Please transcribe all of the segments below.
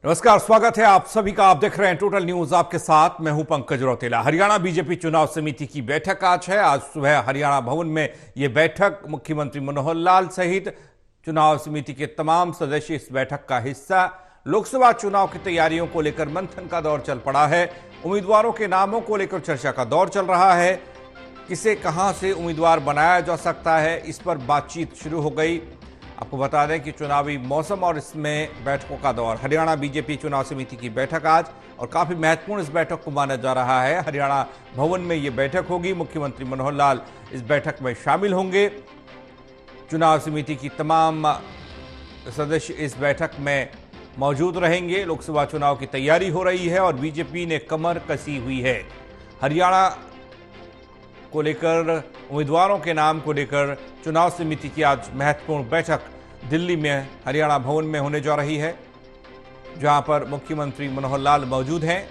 नमस्कार, स्वागत है आप सभी का। आप देख रहे हैं टोटल न्यूज, आपके साथ मैं हूं पंकज रौतेला। हरियाणा बीजेपी चुनाव समिति की बैठक आज है। आज सुबह हरियाणा भवन में यह बैठक मुख्यमंत्री मनोहर लाल सहित चुनाव समिति के तमाम सदस्य इस बैठक का हिस्सा। लोकसभा चुनाव की तैयारियों को लेकर मंथन का दौर चल पड़ा है। उम्मीदवारों के नामों को लेकर चर्चा का दौर चल रहा है। किसे कहां से उम्मीदवार बनाया जा सकता है, इस पर बातचीत शुरू हो गई। आपको बता दें कि चुनावी मौसम और इसमें बैठकों का दौर। हरियाणा बीजेपी चुनाव समिति की बैठक आज, और काफी महत्वपूर्ण इस बैठक को माना जा रहा है। हरियाणा भवन में यह बैठक होगी। मुख्यमंत्री मनोहर लाल इस बैठक में शामिल होंगे। चुनाव समिति की तमाम सदस्य इस बैठक में मौजूद रहेंगे। लोकसभा चुनाव की तैयारी हो रही है और बीजेपी ने कमर कसी हुई है। हरियाणा को लेकर, उम्मीदवारों के नाम को लेकर चुनाव समिति की आज महत्वपूर्ण बैठक दिल्ली में हरियाणा भवन में होने जा रही है, जहां पर मुख्यमंत्री मनोहर लाल मौजूद हैं।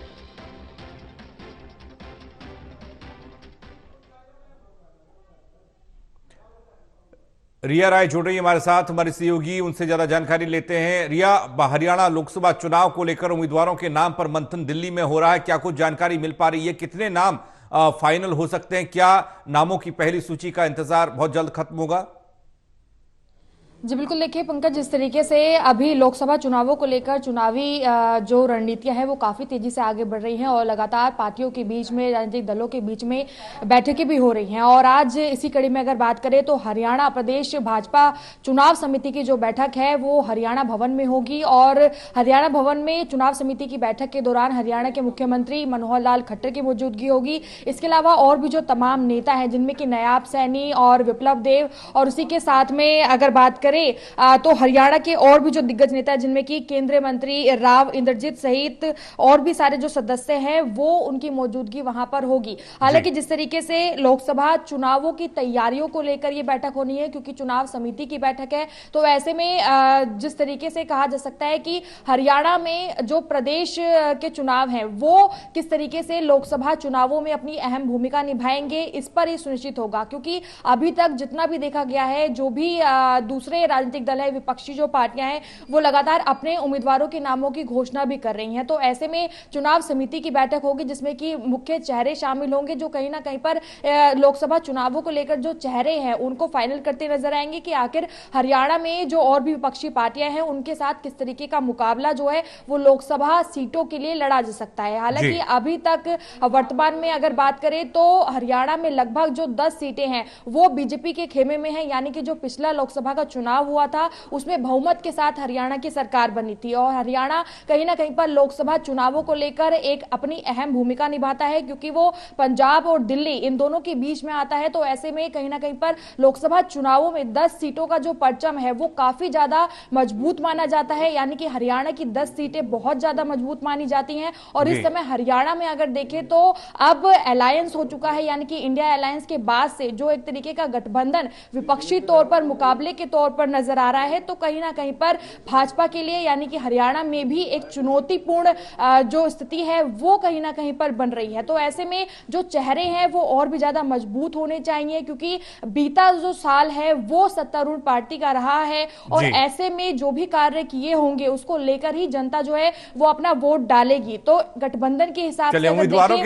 रिया राय जुड़ रही है हमारे साथ, हमारे सहयोगी, उनसे ज्यादा जानकारी लेते हैं। रिया, हरियाणा लोकसभा चुनाव को लेकर उम्मीदवारों के नाम पर मंथन दिल्ली में हो रहा है, क्या कुछ जानकारी मिल पा रही है? कितने नाम फाइनल हो सकते हैं? क्या नामों की पहली सूची का इंतजार बहुत जल्द खत्म होगा? जी बिल्कुल, देखिए पंकज, जिस तरीके से अभी लोकसभा चुनावों को लेकर चुनावी जो रणनीतियां हैं वो काफी तेजी से आगे बढ़ रही हैं और लगातार पार्टियों के बीच में, राजनीतिक दलों के बीच में बैठकें भी हो रही हैं। और आज इसी कड़ी में अगर बात करें तो हरियाणा प्रदेश भाजपा चुनाव समिति की जो बैठक है वो हरियाणा भवन में होगी। और हरियाणा भवन में चुनाव समिति की बैठक के दौरान हरियाणा के मुख्यमंत्री मनोहर लाल खट्टर की मौजूदगी होगी। इसके अलावा और भी जो तमाम नेता हैं, जिनमें कि नायब सैनी और विप्लव देव, और उसी के साथ में अगर बात तो हरियाणा के और भी जो दिग्गज नेता हैं, जिनमें कि केंद्रीय मंत्री राव इंद्रजीत सहित और भी सारे जो सदस्य हैं, वो उनकी मौजूदगी वहां पर होगी। हालांकि जिस तरीके से लोकसभा चुनावों की तैयारियों को लेकर यह बैठक होनी है, क्योंकि चुनाव समिति की बैठक है, तो ऐसे में जिस तरीके से कहा जा सकता है कि हरियाणा में जो प्रदेश के चुनाव हैं वो किस तरीके से लोकसभा चुनावों में अपनी अहम भूमिका निभाएंगे, इस पर यह सुनिश्चित होगा। क्योंकि अभी तक जितना भी देखा गया है, जो भी दूसरे राजनीतिक दल है, विपक्षी जो पार्टियां हैं, वो लगातार अपने उम्मीदवारों के नामों की घोषणा भी कर रही हैं। तो ऐसे में चुनाव समिति की बैठक होगी, जिसमें कि मुख्य चेहरे शामिल होंगे, जो कहीं ना कहीं पर लोकसभा चुनावों को लेकर जो चेहरे हैं उनको फाइनल करते नजर आएंगे कि आखिर हरियाणा में जो और भी विपक्षी पार्टियां हैं उनके साथ किस तरीके का मुकाबला जो है वो लोकसभा सीटों के लिए लड़ा जा सकता है। हालांकि अभी तक वर्तमान में अगर बात करें तो हरियाणा में लगभग जो 10 सीटें हैं वो बीजेपी के खेमे में है। यानी कि जो पिछला लोकसभा का चुनाव हुआ था उसमें बहुमत के साथ हरियाणा की सरकार बनी थी, और हरियाणा कहीं ना कहीं पर लोकसभा चुनावों को लेकर एक अपनी अहम भूमिका निभाता है, क्योंकि वो पंजाब और दिल्ली इन दोनों के बीच में आता है। तो ऐसे में कहीं ना कहीं पर लोकसभा चुनावों में 10 सीटों का जो परचम है वो काफी ज्यादा मजबूत माना जाता है। यानी कि हरियाणा की 10 सीटें बहुत ज्यादा मजबूत मानी जाती हैं। और इस समय हरियाणा में अगर देखें तो अब अलायंस हो चुका है, यानी कि इंडिया अलायंस के बाद से जो एक तरीके का गठबंधन विपक्षी तौर पर, मुकाबले के तौर पर नजर आ रहा है, तो कहीं ना कहीं पर भाजपा के लिए, यानी कि हरियाणा में भी एक चुनौतीपूर्ण जो स्थिति है वो कहीं ना कहीं पर बन रही है। तो ऐसे में जो चेहरे हैं वो और भी ज्यादा मजबूत होने चाहिए, क्योंकि बीता जो साल है वो सत्तारूढ़ पार्टी का रहा है, और ऐसे में जो भी कार्य किए होंगे उसको लेकर ही जनता जो है वो अपना वोट डालेगी। तो गठबंधन के हिसाब से